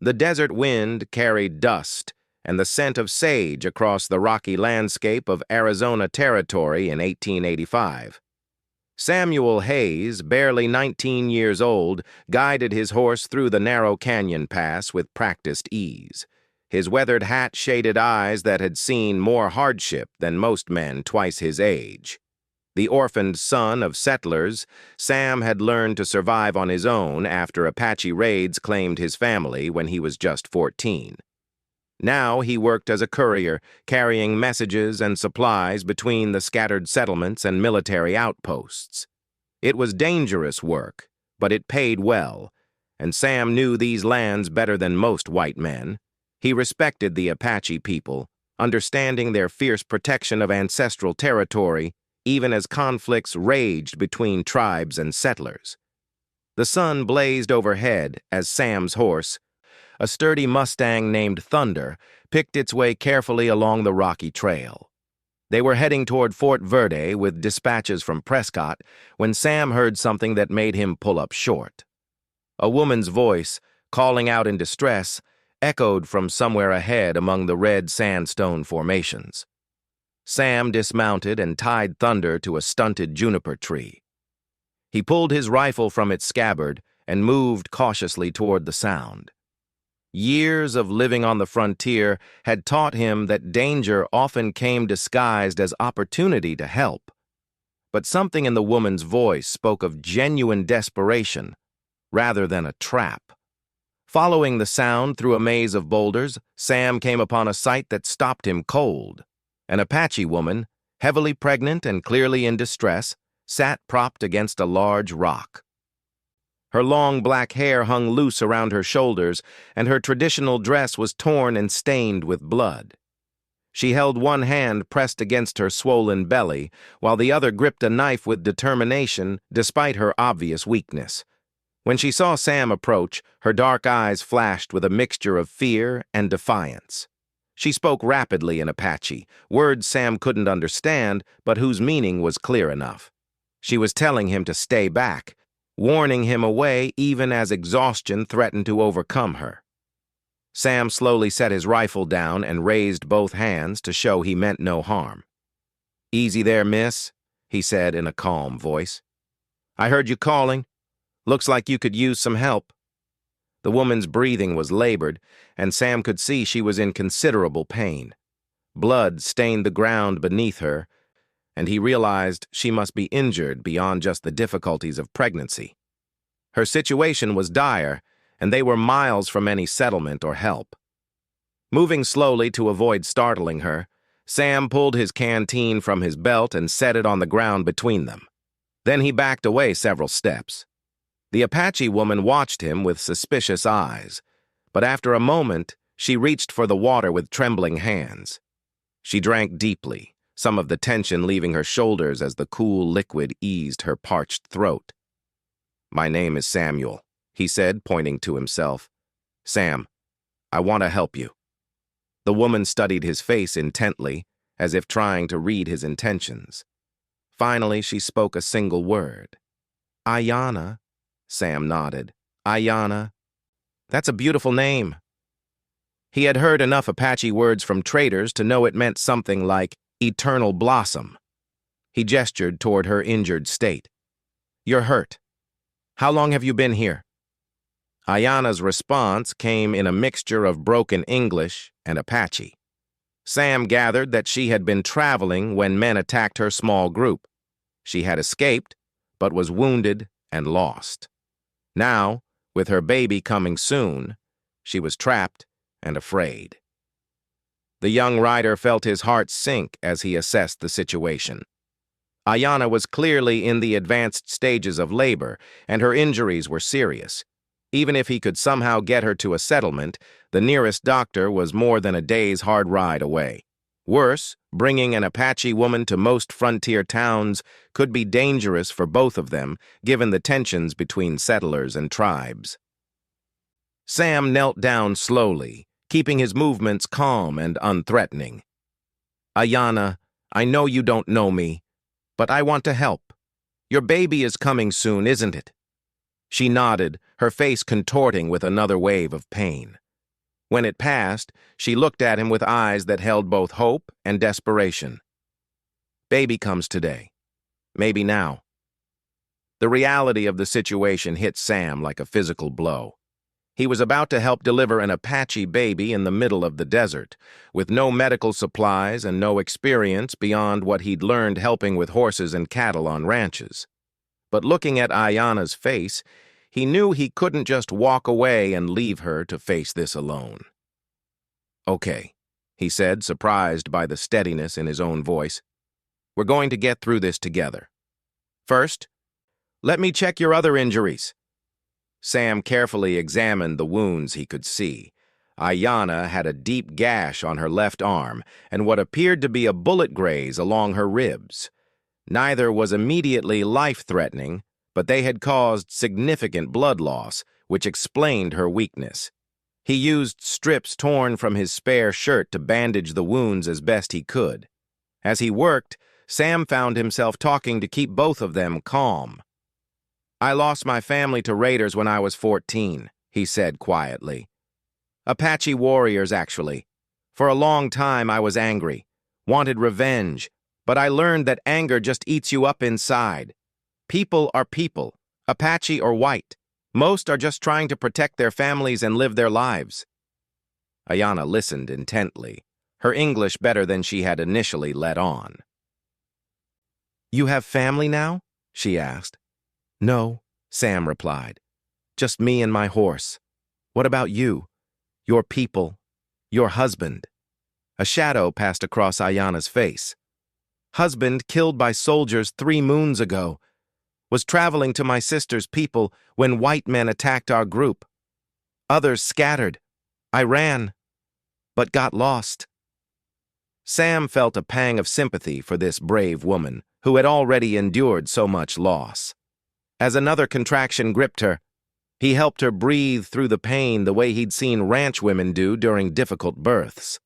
The desert wind carried dust and the scent of sage across the rocky landscape of Arizona Territory in 1885. Samuel Hayes, barely 19 years old, guided his horse through the narrow canyon pass with practiced ease. His weathered hat-shaded eyes that had seen more hardship than most men twice his age. The orphaned son of settlers, Sam had learned to survive on his own after Apache raids claimed his family when he was just 14. Now he worked as a courier, carrying messages and supplies between the scattered settlements and military outposts. It was dangerous work, but it paid well, and Sam knew these lands better than most white men. He respected the Apache people, understanding their fierce protection of ancestral territory, even as conflicts raged between tribes and settlers. The sun blazed overhead as Sam's horse, a sturdy Mustang named Thunder, picked its way carefully along the rocky trail. They were heading toward Fort Verde with dispatches from Prescott when Sam heard something that made him pull up short. A woman's voice, calling out in distress, echoed from somewhere ahead among the red sandstone formations. Sam dismounted and tied Thunder to a stunted juniper tree. He pulled his rifle from its scabbard and moved cautiously toward the sound. Years of living on the frontier had taught him that danger often came disguised as opportunity to help. But something in the woman's voice spoke of genuine desperation rather than a trap. Following the sound through a maze of boulders, Sam came upon a sight that stopped him cold. An Apache woman, heavily pregnant and clearly in distress, sat propped against a large rock. Her long black hair hung loose around her shoulders, and her traditional dress was torn and stained with blood. She held one hand pressed against her swollen belly, while the other gripped a knife with determination despite her obvious weakness. When she saw Sam approach, her dark eyes flashed with a mixture of fear and defiance. She spoke rapidly in Apache, words Sam couldn't understand, but whose meaning was clear enough. She was telling him to stay back, warning him away even as exhaustion threatened to overcome her. Sam slowly set his rifle down and raised both hands to show he meant no harm. "Easy there, miss," he said in a calm voice. "I heard you calling. Looks like you could use some help." The woman's breathing was labored, and Sam could see she was in considerable pain. Blood stained the ground beneath her, and he realized she must be injured beyond just the difficulties of pregnancy. Her situation was dire, and they were miles from any settlement or help. Moving slowly to avoid startling her, Sam pulled his canteen from his belt and set it on the ground between them. Then he backed away several steps. The Apache woman watched him with suspicious eyes, but after a moment, she reached for the water with trembling hands. She drank deeply, some of the tension leaving her shoulders as the cool liquid eased her parched throat. "My name is Samuel," he said, pointing to himself. "Sam, I want to help you." The woman studied his face intently, as if trying to read his intentions. Finally, she spoke a single word. "Ayanna." Sam nodded. "Ayanna. That's a beautiful name." He had heard enough Apache words from traders to know it meant something like eternal blossom. He gestured toward her injured state. "You're hurt. How long have you been here?" Ayanna's response came in a mixture of broken English and Apache. Sam gathered that she had been traveling when men attacked her small group. She had escaped, but was wounded and lost. Now, with her baby coming soon, she was trapped and afraid. The young rider felt his heart sink as he assessed the situation. Ayanna was clearly in the advanced stages of labor, and her injuries were serious. Even if he could somehow get her to a settlement, the nearest doctor was more than a day's hard ride away. Worse, bringing an Apache woman to most frontier towns could be dangerous for both of them, given the tensions between settlers and tribes. Sam knelt down slowly, keeping his movements calm and unthreatening. "Ayanna, I know you don't know me, but I want to help. Your baby is coming soon, isn't it?" She nodded, her face contorting with another wave of pain. When it passed, she looked at him with eyes that held both hope and desperation. Baby comes today. Maybe now. The reality of the situation hit Sam like a physical blow. He was about to help deliver an Apache baby in the middle of the desert, with no medical supplies and no experience beyond what he'd learned helping with horses and cattle on ranches. But looking at Ayanna's face, he knew he couldn't just walk away and leave her to face this alone. "Okay," he said, surprised by the steadiness in his own voice. "We're going to get through this together. First, let me check your other injuries." Sam carefully examined the wounds he could see. Ayanna had a deep gash on her left arm and what appeared to be a bullet graze along her ribs. Neither was immediately life-threatening, but they had caused significant blood loss, which explained her weakness. He used strips torn from his spare shirt to bandage the wounds as best he could. As he worked, Sam found himself talking to keep both of them calm. "I lost my family to raiders when I was 14, he said quietly. "Apache warriors, actually. For a long time I was angry, wanted revenge, but I learned that anger just eats you up inside. People are people, Apache or white. Most are just trying to protect their families and live their lives." Ayanna listened intently, her English better than she had initially let on. "You have family now?" she asked. "No," Sam replied. "Just me and my horse. What about you? Your people? Your husband?" A shadow passed across Ayanna's face. "Husband killed by soldiers 3 moons ago. Was traveling to my sister's people when white men attacked our group. Others scattered. I ran, but got lost." Sam felt a pang of sympathy for this brave woman who had already endured so much loss. As another contraction gripped her, he helped her breathe through the pain the way he'd seen ranch women do during difficult births.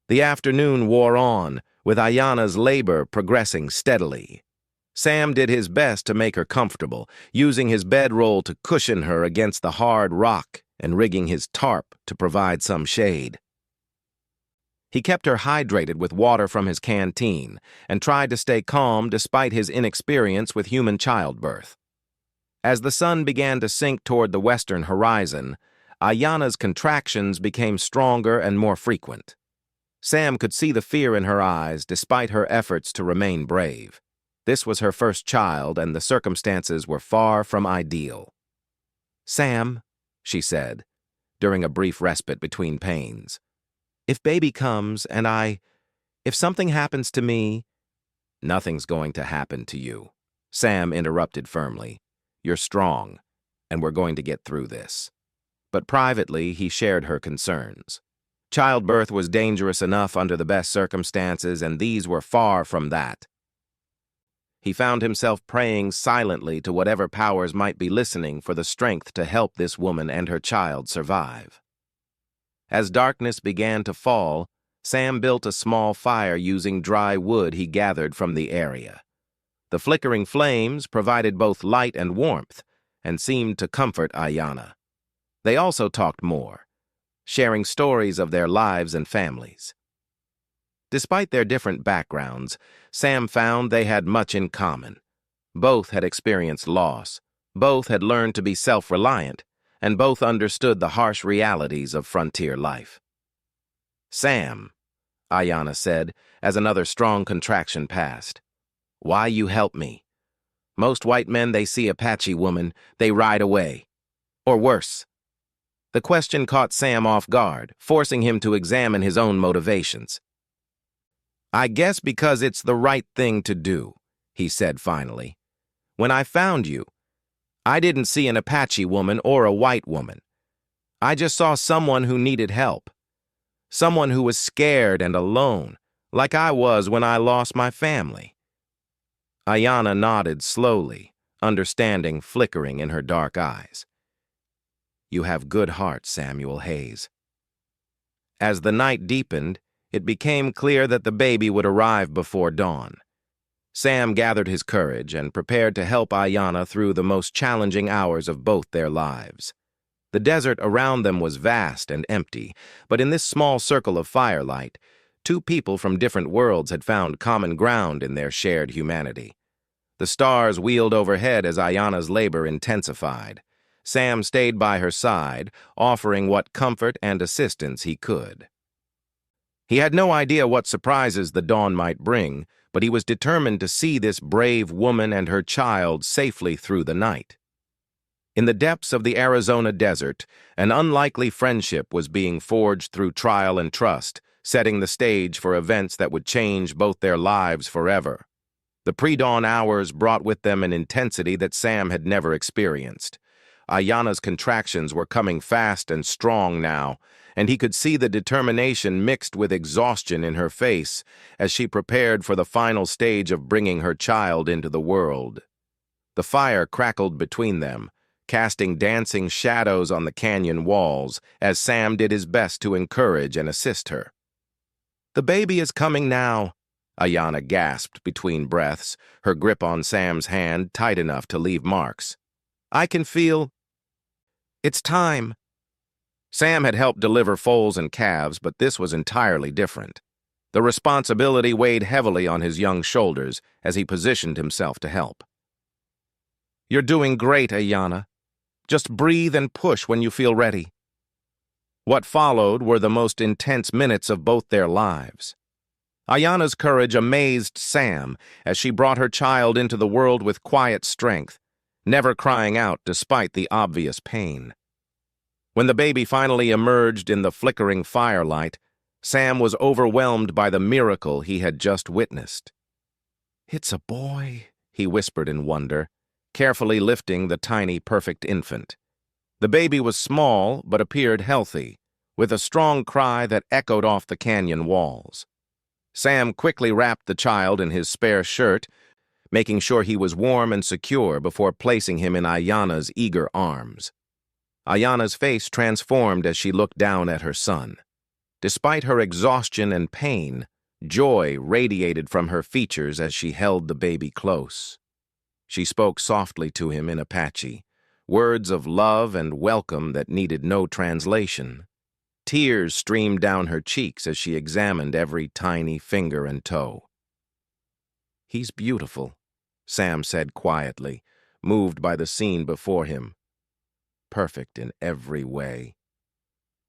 The afternoon wore on, with Ayanna's labor progressing steadily. Sam did his best to make her comfortable, using his bedroll to cushion her against the hard rock and rigging his tarp to provide some shade. He kept her hydrated with water from his canteen and tried to stay calm despite his inexperience with human childbirth. As the sun began to sink toward the western horizon, Ayanna's contractions became stronger and more frequent. Sam could see the fear in her eyes despite her efforts to remain brave. This was her first child, and the circumstances were far from ideal. "Sam," she said, during a brief respite between pains, "if baby comes and if something happens to me—" "Nothing's going to happen to you," Sam interrupted firmly. "You're strong, and we're going to get through this." But privately, he shared her concerns. Childbirth was dangerous enough under the best circumstances, and these were far from that. He found himself praying silently to whatever powers might be listening for the strength to help this woman and her child survive. As darkness began to fall, Sam built a small fire using dry wood he gathered from the area. The flickering flames provided both light and warmth, and seemed to comfort Ayanna. They also talked more, sharing stories of their lives and families. Despite their different backgrounds, Sam found they had much in common. Both had experienced loss, both had learned to be self-reliant, and both understood the harsh realities of frontier life. "Sam," Ayanna said, as another strong contraction passed, "why you help me? Most white men, they see Apache woman, they ride away. Or worse." The question caught Sam off guard, forcing him to examine his own motivations. "I guess because it's the right thing to do," he said finally. "When I found you, I didn't see an Apache woman or a white woman. I just saw someone who needed help. Someone who was scared and alone, like I was when I lost my family." Ayanna nodded slowly, understanding flickering in her dark eyes. "You have good heart, Samuel Hayes." As the night deepened, it became clear that the baby would arrive before dawn. Sam gathered his courage and prepared to help Ayanna through the most challenging hours of both their lives. The desert around them was vast and empty, but in this small circle of firelight, two people from different worlds had found common ground in their shared humanity. The stars wheeled overhead as Ayana's labor intensified. Sam stayed by her side, offering what comfort and assistance he could. He had no idea what surprises the dawn might bring, but he was determined to see this brave woman and her child safely through the night. In the depths of the Arizona desert, an unlikely friendship was being forged through trial and trust, setting the stage for events that would change both their lives forever. The pre-dawn hours brought with them an intensity that Sam had never experienced. Ayana's contractions were coming fast and strong now, and he could see the determination mixed with exhaustion in her face as she prepared for the final stage of bringing her child into the world. The fire crackled between them, casting dancing shadows on the canyon walls as Sam did his best to encourage and assist her. "The baby is coming now," Ayana gasped between breaths, her grip on Sam's hand tight enough to leave marks. "I can feel... It's time." Sam had helped deliver foals and calves, but this was entirely different. The responsibility weighed heavily on his young shoulders as he positioned himself to help. "You're doing great, Ayana. Just breathe and push when you feel ready." What followed were the most intense minutes of both their lives. Ayana's courage amazed Sam as she brought her child into the world with quiet strength, never crying out despite the obvious pain. When the baby finally emerged in the flickering firelight, Sam was overwhelmed by the miracle he had just witnessed. "It's a boy," he whispered in wonder, carefully lifting the tiny, perfect infant. The baby was small but appeared healthy, with a strong cry that echoed off the canyon walls. Sam quickly wrapped the child in his spare shirt, making sure he was warm and secure before placing him in Ayana's eager arms. Ayana's face transformed as she looked down at her son. Despite her exhaustion and pain, joy radiated from her features as she held the baby close. She spoke softly to him in Apache, words of love and welcome that needed no translation. Tears streamed down her cheeks as she examined every tiny finger and toe. "He's beautiful," Sam said quietly, moved by the scene before him. "Perfect in every way."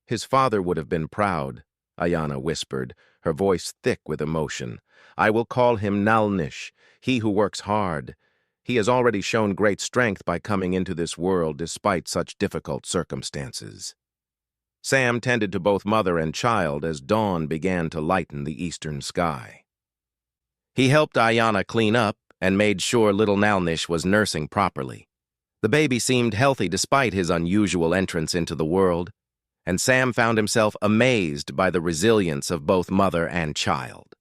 "His father would have been proud," Ayana whispered, her voice thick with emotion. "I will call him Nalnish, he who works hard. He has already shown great strength by coming into this world despite such difficult circumstances." Sam tended to both mother and child as dawn began to lighten the eastern sky. He helped Ayana clean up and made sure little Nalnish was nursing properly. The baby seemed healthy despite his unusual entrance into the world, and Sam found himself amazed by the resilience of both mother and child.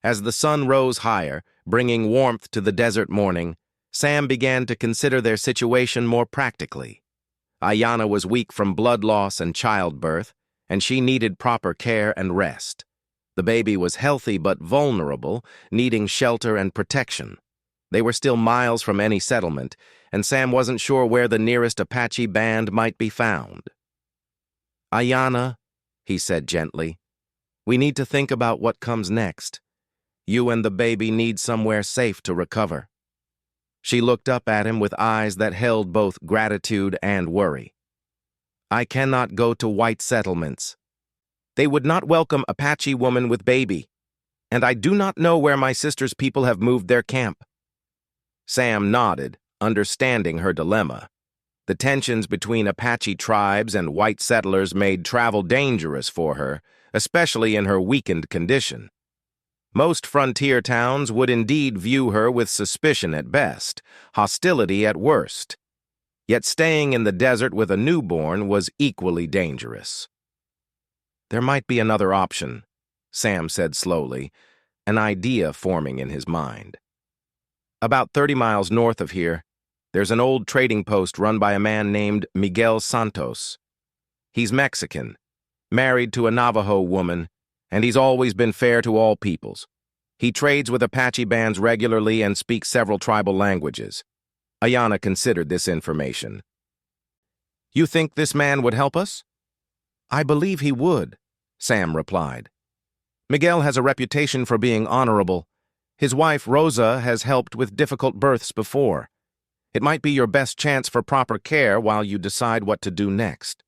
As the sun rose higher, bringing warmth to the desert morning, Sam began to consider their situation more practically. Ayana was weak from blood loss and childbirth, and she needed proper care and rest. The baby was healthy but vulnerable, needing shelter and protection. They were still miles from any settlement, and Sam wasn't sure where the nearest Apache band might be found. "Ayana," he said gently, "we need to think about what comes next. You and the baby need somewhere safe to recover." She looked up at him with eyes that held both gratitude and worry. "I cannot go to white settlements. They would not welcome Apache woman with baby, and I do not know where my sister's people have moved their camp." Sam nodded, understanding her dilemma. The tensions between Apache tribes and white settlers made travel dangerous for her, especially in her weakened condition. Most frontier towns would indeed view her with suspicion at best, hostility at worst. Yet staying in the desert with a newborn was equally dangerous. "There might be another option," Sam said slowly, an idea forming in his mind. "About 30 miles north of here, there's an old trading post run by a man named Miguel Santos. He's Mexican, married to a Navajo woman, and he's always been fair to all peoples. He trades with Apache bands regularly and speaks several tribal languages." Ayana considered this information. You think this man would help us? I believe he would, Sam replied. Miguel has a reputation for being honorable. His wife, Rosa, has helped with difficult births before. It might be your best chance for proper care while you decide what to do next.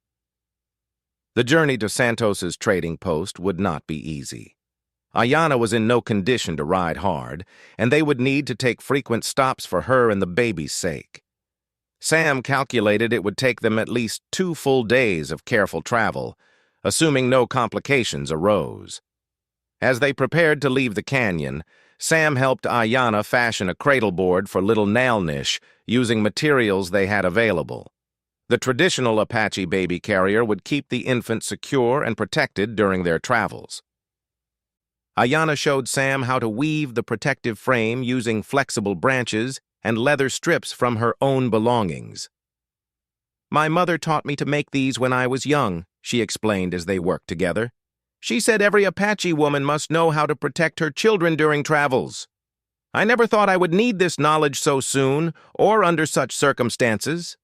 The journey to Santos's trading post would not be easy. Ayanna was in no condition to ride hard, and they would need to take frequent stops for her and the baby's sake. Sam calculated it would take them at least 2 full days of careful travel, assuming no complications arose. As they prepared to leave the canyon, Sam helped Ayanna fashion a cradleboard for little Nalnish using materials they had available. The traditional Apache baby carrier would keep the infant secure and protected during their travels. Ayanna showed Sam how to weave the protective frame using flexible branches and leather strips from her own belongings. My mother taught me to make these when I was young, she explained as they worked together. She said every Apache woman must know how to protect her children during travels. I never thought I would need this knowledge so soon or under such circumstances.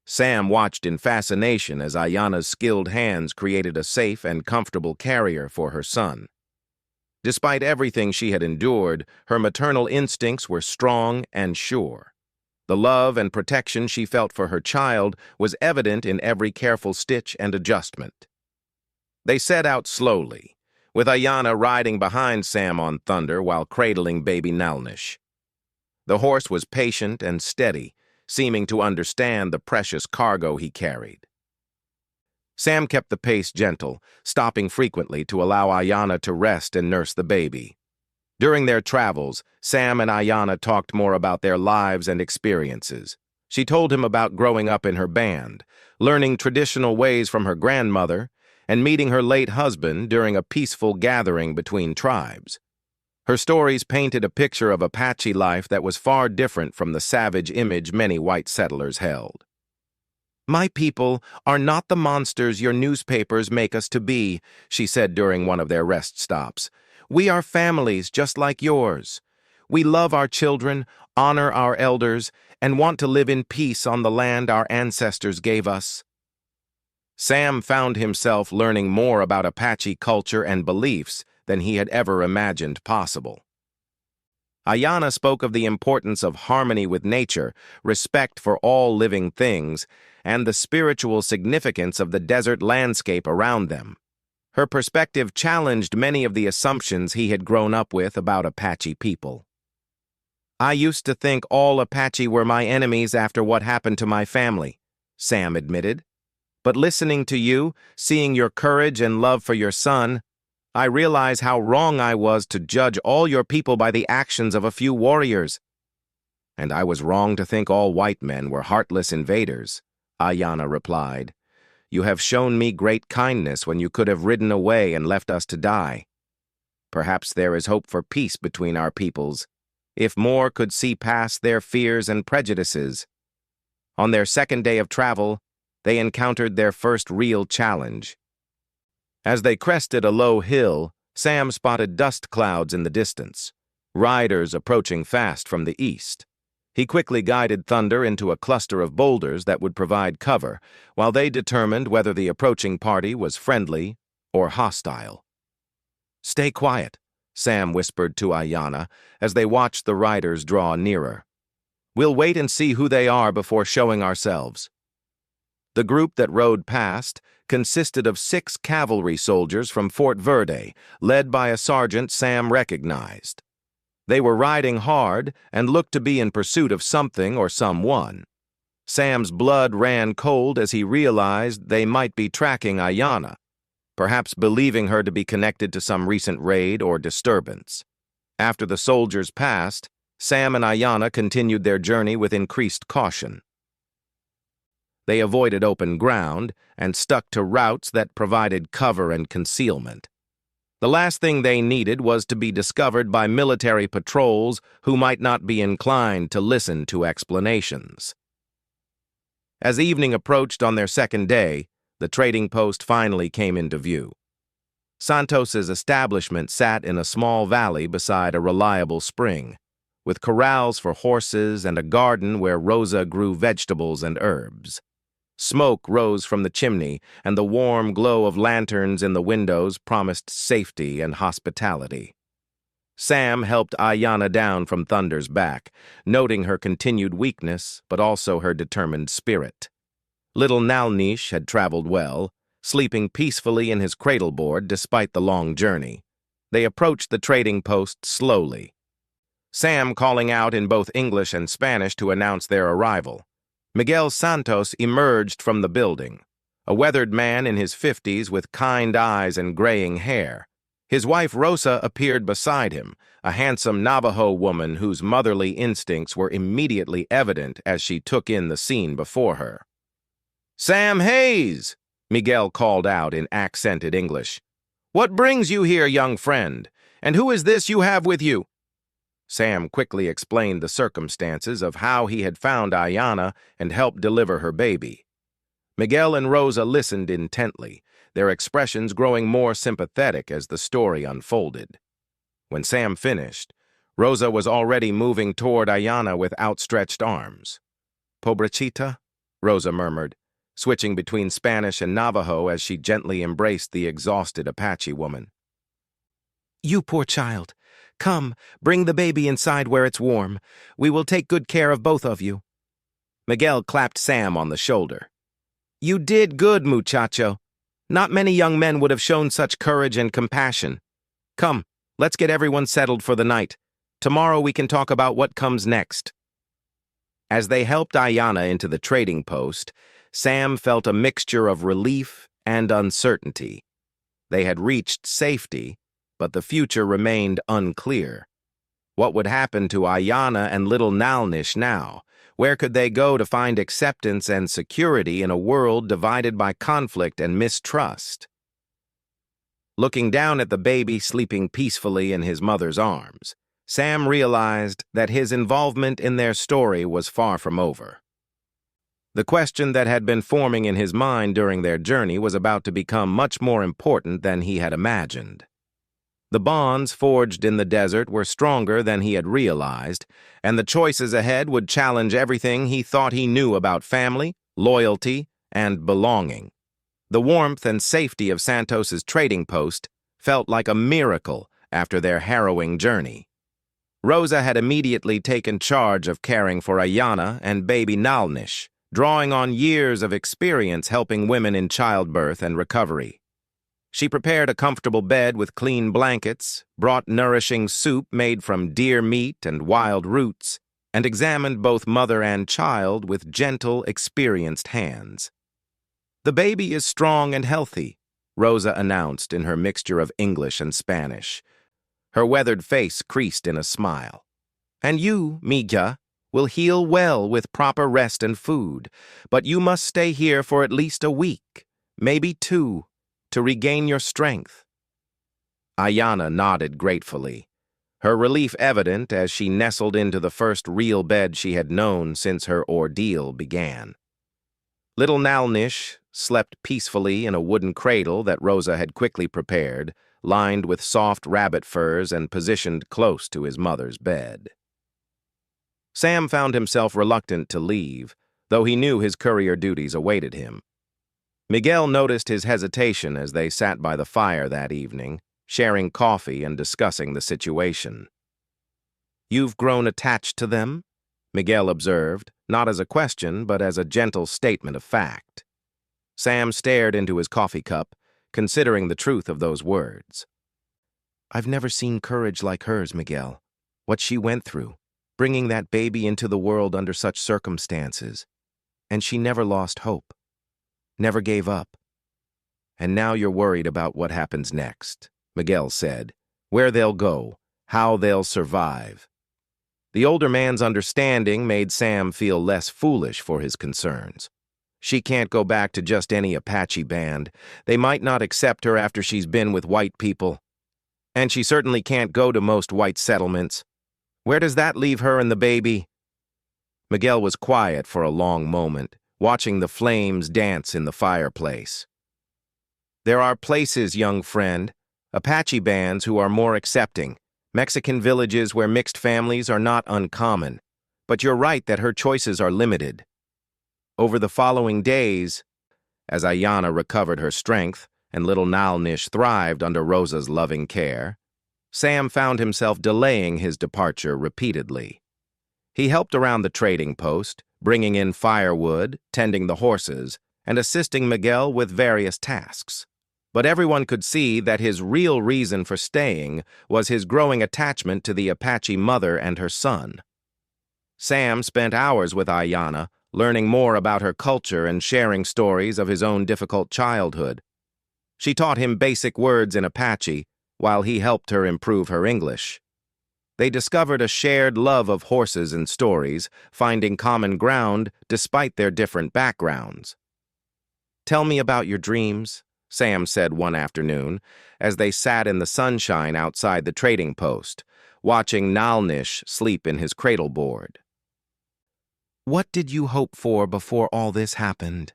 Sam watched in fascination as Ayanna's skilled hands created a safe and comfortable carrier for her son. Despite everything she had endured, her maternal instincts were strong and sure. The love and protection she felt for her child was evident in every careful stitch and adjustment. They set out slowly, with Ayanna riding behind Sam on Thunder while cradling baby Nalnish. The horse was patient and steady, seeming to understand the precious cargo he carried. Sam kept the pace gentle, stopping frequently to allow Ayanna to rest and nurse the baby. During their travels, Sam and Ayanna talked more about their lives and experiences. She told him about growing up in her band, learning traditional ways from her grandmother, and meeting her late husband during a peaceful gathering between tribes. Her stories painted a picture of Apache life that was far different from the savage image many white settlers held. My people are not the monsters your newspapers make us to be, she said during one of their rest stops. We are families just like yours. We love our children, honor our elders, and want to live in peace on the land our ancestors gave us. Sam found himself learning more about Apache culture and beliefs than he had ever imagined possible. Ayanna spoke of the importance of harmony with nature, respect for all living things, and the spiritual significance of the desert landscape around them. Her perspective challenged many of the assumptions he had grown up with about Apache people. I used to think all Apache were my enemies after what happened to my family, Sam admitted. But listening to you, seeing your courage and love for your son, I realize how wrong I was to judge all your people by the actions of a few warriors. And I was wrong to think all white men were heartless invaders, Ayanna replied. You have shown me great kindness when you could have ridden away and left us to die. Perhaps there is hope for peace between our peoples, if more could see past their fears and prejudices. On their second day of travel, they encountered their first real challenge. As they crested a low hill, Sam spotted dust clouds in the distance, riders approaching fast from the east. He quickly guided Thunder into a cluster of boulders that would provide cover, while they determined whether the approaching party was friendly or hostile. Stay quiet, Sam whispered to Ayanna as they watched the riders draw nearer. We'll wait and see who they are before showing ourselves. The group that rode past consisted of 6 cavalry soldiers from Fort Verde, led by a sergeant Sam recognized. They were riding hard and looked to be in pursuit of something or someone. Sam's blood ran cold as he realized they might be tracking Ayanna, perhaps believing her to be connected to some recent raid or disturbance. After the soldiers passed, Sam and Ayanna continued their journey with increased caution. They avoided open ground and stuck to routes that provided cover and concealment. The last thing they needed was to be discovered by military patrols who might not be inclined to listen to explanations. As evening approached on their second day, the trading post finally came into view. Santos's establishment sat in a small valley beside a reliable spring, with corrals for horses and a garden where Rosa grew vegetables and herbs. Smoke rose from the chimney, and the warm glow of lanterns in the windows promised safety and hospitality. Sam helped Ayanna down from Thunder's back, noting her continued weakness, but also her determined spirit. Little Nalnish had traveled well, sleeping peacefully in his cradleboard despite the long journey. They approached the trading post slowly, Sam calling out in both English and Spanish to announce their arrival. Miguel Santos emerged from the building, a weathered man in his 50s with kind eyes and graying hair. His wife Rosa appeared beside him, a handsome Navajo woman whose motherly instincts were immediately evident as she took in the scene before her. "Sam Hayes!" Miguel called out in accented English. "What brings you here, young friend? And who is this you have with you?" Sam quickly explained the circumstances of how he had found Ayanna and helped deliver her baby. Miguel and Rosa listened intently, their expressions growing more sympathetic as the story unfolded. When Sam finished, Rosa was already moving toward Ayanna with outstretched arms. "Pobrecita," Rosa murmured, switching between Spanish and Navajo as she gently embraced the exhausted Apache woman. "You poor child. Come, bring the baby inside where it's warm. We will take good care of both of you." Miguel clapped Sam on the shoulder. "You did good, muchacho. Not many young men would have shown such courage and compassion. Come, let's get everyone settled for the night. Tomorrow we can talk about what comes next." As they helped Ayanna into the trading post, Sam felt a mixture of relief and uncertainty. They had reached safety, but the future remained unclear. What would happen to Ayanna and little Nalnish now? Where could they go to find acceptance and security in a world divided by conflict and mistrust? Looking down at the baby sleeping peacefully in his mother's arms, Sam realized that his involvement in their story was far from over. The question that had been forming in his mind during their journey was about to become much more important than he had imagined. The bonds forged in the desert were stronger than he had realized, and the choices ahead would challenge everything he thought he knew about family, loyalty, and belonging. The warmth and safety of Santos's trading post felt like a miracle after their harrowing journey. Rosa had immediately taken charge of caring for Ayanna and baby Nalnish, drawing on years of experience helping women in childbirth and recovery. She prepared a comfortable bed with clean blankets, brought nourishing soup made from deer meat and wild roots, and examined both mother and child with gentle, experienced hands. "The baby is strong and healthy," Rosa announced in her mixture of English and Spanish. Her weathered face creased in a smile. "And you, Mija, will heal well with proper rest and food, but you must stay here for at least a week, maybe 2, to regain your strength." Ayanna nodded gratefully, her relief evident as she nestled into the first real bed she had known since her ordeal began. Little Nalnish slept peacefully in a wooden cradle that Rosa had quickly prepared, lined with soft rabbit furs and positioned close to his mother's bed. Sam found himself reluctant to leave, though he knew his courier duties awaited him. Miguel noticed his hesitation as they sat by the fire that evening, sharing coffee and discussing the situation. "You've grown attached to them?" Miguel observed, not as a question, but as a gentle statement of fact. Sam stared into his coffee cup, considering the truth of those words. "I've never seen courage like hers, Miguel. What she went through, bringing that baby into the world under such circumstances. And she never lost hope. Never gave up. And now you're worried about what happens next," Miguel said. "Where they'll go, how they'll survive." The older man's understanding made Sam feel less foolish for his concerns. She can't go back to just any Apache band. They might not accept her after she's been with white people. And she certainly can't go to most white settlements. Where does that leave her and the baby? Miguel was quiet for a long moment, watching the flames dance in the fireplace. "There are places, young friend, Apache bands who are more accepting, Mexican villages where mixed families are not uncommon, but you're right that her choices are limited." Over the following days, as Ayanna recovered her strength and little Nalnish thrived under Rosa's loving care, Sam found himself delaying his departure repeatedly. He helped around the trading post, bringing in firewood, tending the horses, and assisting Miguel with various tasks. But everyone could see that his real reason for staying was his growing attachment to the Apache mother and her son. Sam spent hours with Ayanna, learning more about her culture and sharing stories of his own difficult childhood. She taught him basic words in Apache, while he helped her improve her English. They discovered a shared love of horses and stories, finding common ground despite their different backgrounds. "Tell me about your dreams," Sam said one afternoon, as they sat in the sunshine outside the trading post, watching Nalnish sleep in his cradleboard. "What did you hope for before all this happened?"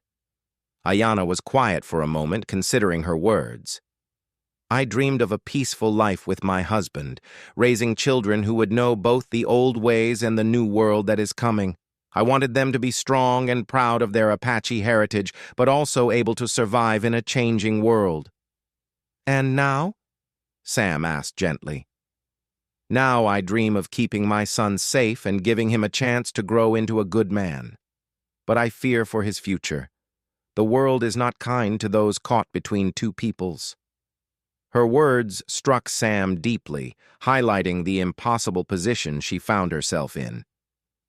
Ayanna was quiet for a moment, considering her words. "I dreamed of a peaceful life with my husband, raising children who would know both the old ways and the new world that is coming. I wanted them to be strong and proud of their Apache heritage, but also able to survive in a changing world." "And now?" Sam asked gently. "Now I dream of keeping my son safe and giving him a chance to grow into a good man. But I fear for his future. The world is not kind to those caught between two peoples." Her words struck Sam deeply, highlighting the impossible position she found herself in.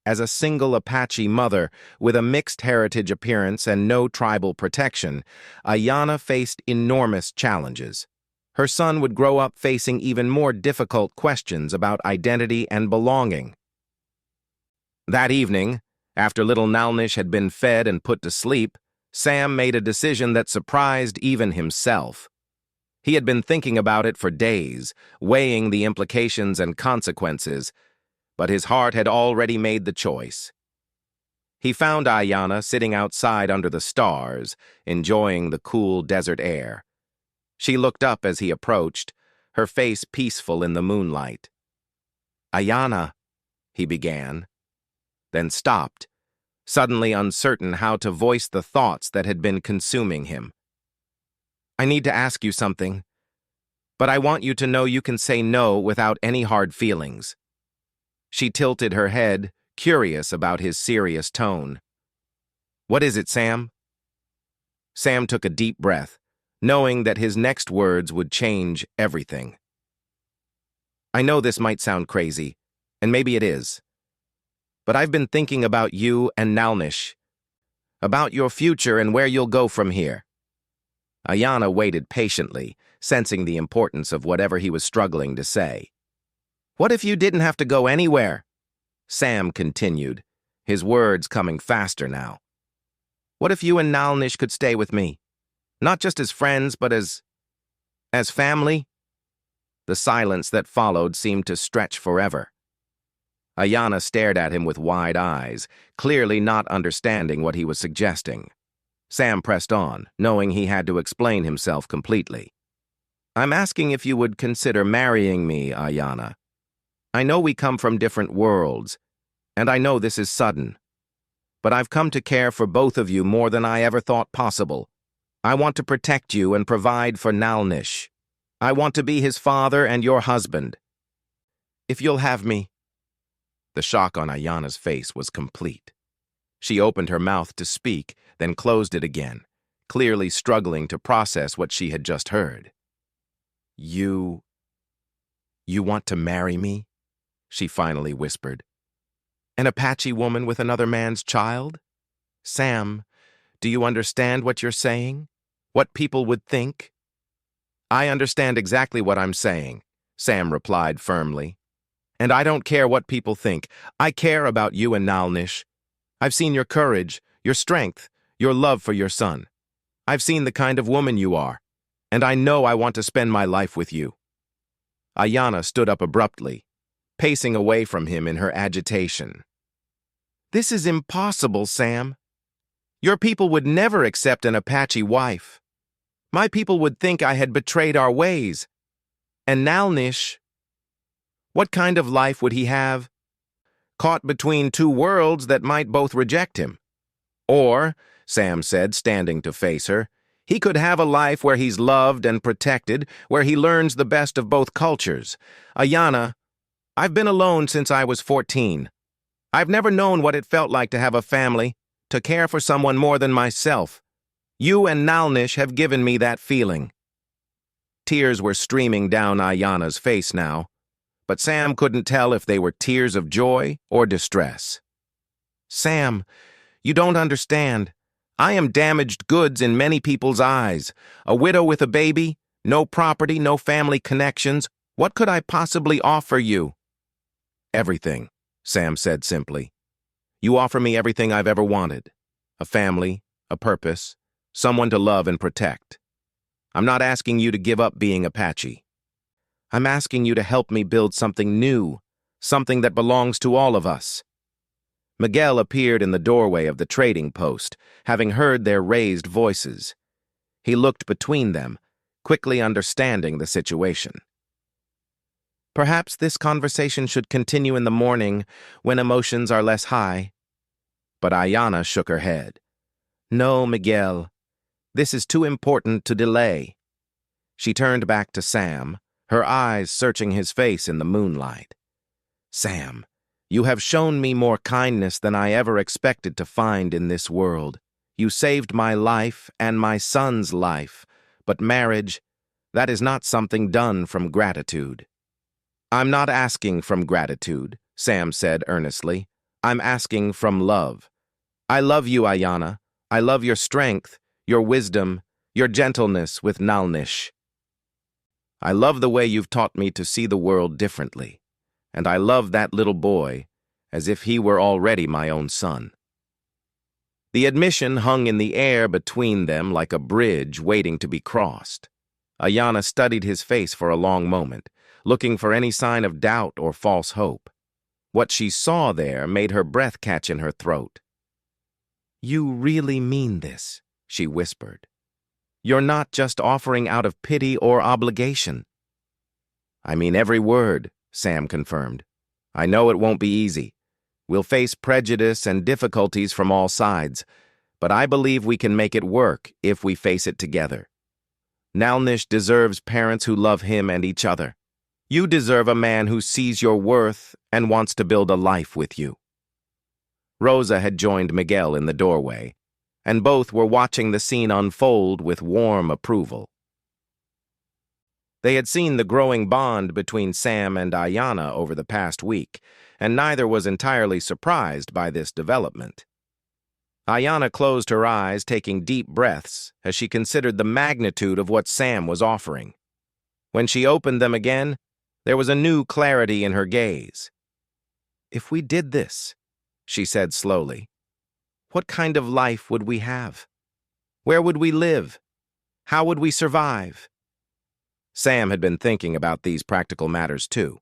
As a single Apache mother with a mixed heritage appearance and no tribal protection, Ayanna faced enormous challenges. Her son would grow up facing even more difficult questions about identity and belonging. That evening, after little Nalnish had been fed and put to sleep, Sam made a decision that surprised even himself. He had been thinking about it for days, weighing the implications and consequences, but his heart had already made the choice. He found Ayanna sitting outside under the stars, enjoying the cool desert air. She looked up as he approached, her face peaceful in the moonlight. "Ayanna," he began, then stopped, suddenly uncertain how to voice the thoughts that had been consuming him. "I need to ask you something, but I want you to know you can say no without any hard feelings." She tilted her head, curious about his serious tone. "What is it, Sam?" Sam took a deep breath, knowing that his next words would change everything. "I know this might sound crazy, and maybe it is, but I've been thinking about you and Nalnish, about your future and where you'll go from here." Ayanna waited patiently, sensing the importance of whatever he was struggling to say. "What if you didn't have to go anywhere?" Sam continued, his words coming faster now. "What if you and Nalnish could stay with me? Not just as friends, but as family?" The silence that followed seemed to stretch forever. Ayanna stared at him with wide eyes, clearly not understanding what he was suggesting. Sam pressed on, knowing he had to explain himself completely. "I'm asking if you would consider marrying me, Ayanna. I know we come from different worlds, and I know this is sudden. But I've come to care for both of you more than I ever thought possible. I want to protect you and provide for Nalnish. I want to be his father and your husband. If you'll have me." The shock on Ayanna's face was complete. She opened her mouth to speak, then closed it again, clearly struggling to process what she had just heard. You want to marry me?" she finally whispered. "An Apache woman with another man's child? Sam, do you understand what you're saying? What people would think?" "I understand exactly what I'm saying," Sam replied firmly. "And I don't care what people think. I care about you and Nalnish. I've seen your courage, your strength, your love for your son. I've seen the kind of woman you are, and I know I want to spend my life with you." Ayanna stood up abruptly, pacing away from him in her agitation. "This is impossible, Sam. Your people would never accept an Apache wife. My people would think I had betrayed our ways. And Nalnish, what kind of life would he have? Caught between two worlds that might both reject him. Or, Sam said, standing to face her, he could have a life where he's loved and protected, where he learns the best of both cultures. Ayanna, I've been alone since I was 14. I've never known what it felt like to have a family, to care for someone more than myself. You and Nalnish have given me that feeling. Tears were streaming down Ayanna's face now, but Sam couldn't tell if they were tears of joy or distress. Sam, you don't understand. I am damaged goods in many people's eyes. A widow with a baby, no property, no family connections. What could I possibly offer you? Everything, Sam said simply. You offer me everything I've ever wanted. A family, a purpose, someone to love and protect. I'm not asking you to give up being Apache. I'm asking you to help me build something new, something that belongs to all of us. Miguel appeared in the doorway of the trading post, having heard their raised voices. He looked between them, quickly understanding the situation. Perhaps this conversation should continue in the morning, when emotions are less high. But Ayanna shook her head. No, Miguel. This is too important to delay. She turned back to Sam, her eyes searching his face in the moonlight. Sam, you have shown me more kindness than I ever expected to find in this world. You saved my life and my son's life, but marriage, that is not something done from gratitude. I'm not asking from gratitude, Sam said earnestly. I'm asking from love. I love you, Ayanna. I love your strength, your wisdom, your gentleness with Nalnish. I love the way you've taught me to see the world differently, and I love that little boy as if he were already my own son. The admission hung in the air between them like a bridge waiting to be crossed. Ayanna studied his face for a long moment, looking for any sign of doubt or false hope. What she saw there made her breath catch in her throat. You really mean this, she whispered. You're not just offering out of pity or obligation. I mean every word, Sam confirmed. I know it won't be easy. We'll face prejudice and difficulties from all sides, but I believe we can make it work if we face it together. Nalnish deserves parents who love him and each other. You deserve a man who sees your worth and wants to build a life with you. Rosa had joined Miguel in the doorway, and both were watching the scene unfold with warm approval. They had seen the growing bond between Sam and Ayanna over the past week, and neither was entirely surprised by this development. Ayanna closed her eyes, taking deep breaths as she considered the magnitude of what Sam was offering. When she opened them again, there was a new clarity in her gaze. If we did this, she said slowly, what kind of life would we have? Where would we live? How would we survive? Sam had been thinking about these practical matters too.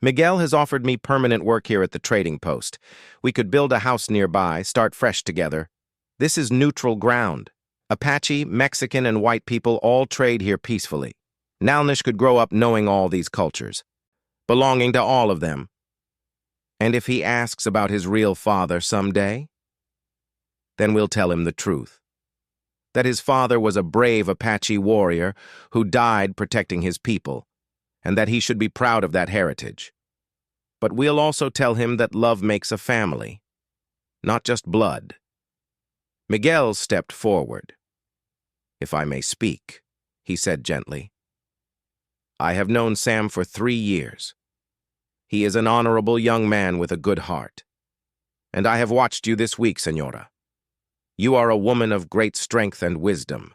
Miguel has offered me permanent work here at the trading post. We could build a house nearby, start fresh together. This is neutral ground. Apache, Mexican, and white people all trade here peacefully. Nalnish could grow up knowing all these cultures, belonging to all of them. And if he asks about his real father someday, then we'll tell him the truth. That his father was a brave Apache warrior who died protecting his people, and that he should be proud of that heritage. But we'll also tell him that love makes a family, not just blood. Miguel stepped forward. If I may speak, he said gently. I have known Sam for 3 years. He is an honorable young man with a good heart. And I have watched you this week, Senora. You are a woman of great strength and wisdom.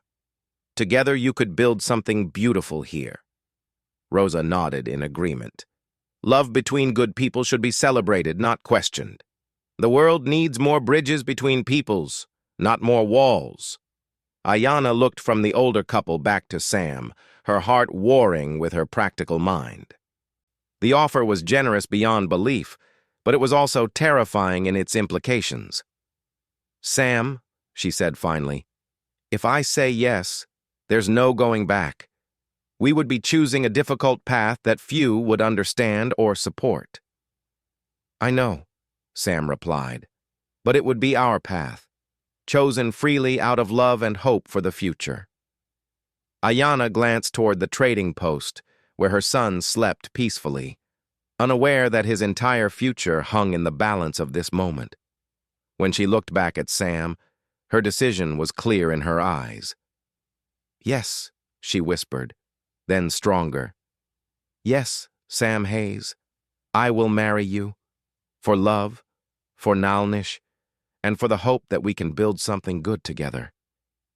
Together you could build something beautiful here. Rosa nodded in agreement. Love between good people should be celebrated, not questioned. The world needs more bridges between peoples, not more walls. Ayanna looked from the older couple back to Sam, her heart warring with her practical mind. The offer was generous beyond belief, but it was also terrifying in its implications. Sam, she said finally, if I say yes, there's no going back. We would be choosing a difficult path that few would understand or support. I know, Sam replied, but it would be our path. chosen freely out of love and hope for the future. Ayanna glanced toward the trading post, where her son slept peacefully, unaware that his entire future hung in the balance of this moment. When she looked back at Sam, her decision was clear in her eyes. "Yes," she whispered, then stronger. "Yes, Sam Hayes, I will marry you, for love, for Nalnish, and for the hope that we can build something good together."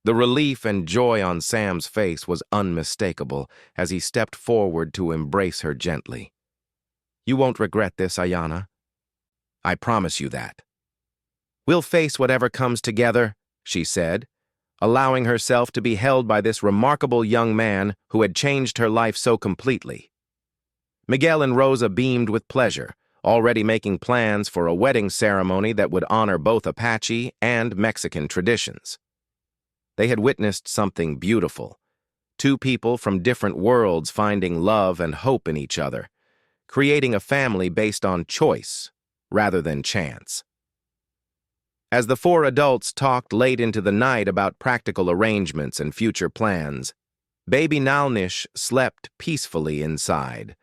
The relief and joy on Sam's face was unmistakable as he stepped forward to embrace her gently. "You won't regret this, Ayanna. I promise you that." "We'll face whatever comes together," she said, allowing herself to be held by this remarkable young man who had changed her life so completely. Miguel and Rosa beamed with pleasure, already making plans for a wedding ceremony that would honor both Apache and Mexican traditions. They had witnessed something beautiful, two people from different worlds finding love and hope in each other, creating a family based on choice rather than chance. As the four adults talked late into the night about practical arrangements and future plans, baby Nalnish slept peacefully inside,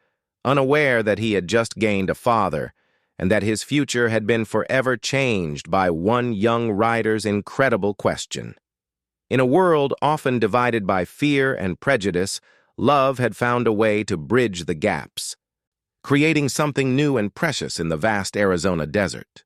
unaware that he had just gained a father and that his future had been forever changed by one young rider's incredible question. In a world often divided by fear and prejudice, love had found a way to bridge the gaps, creating something new and precious in the vast Arizona desert.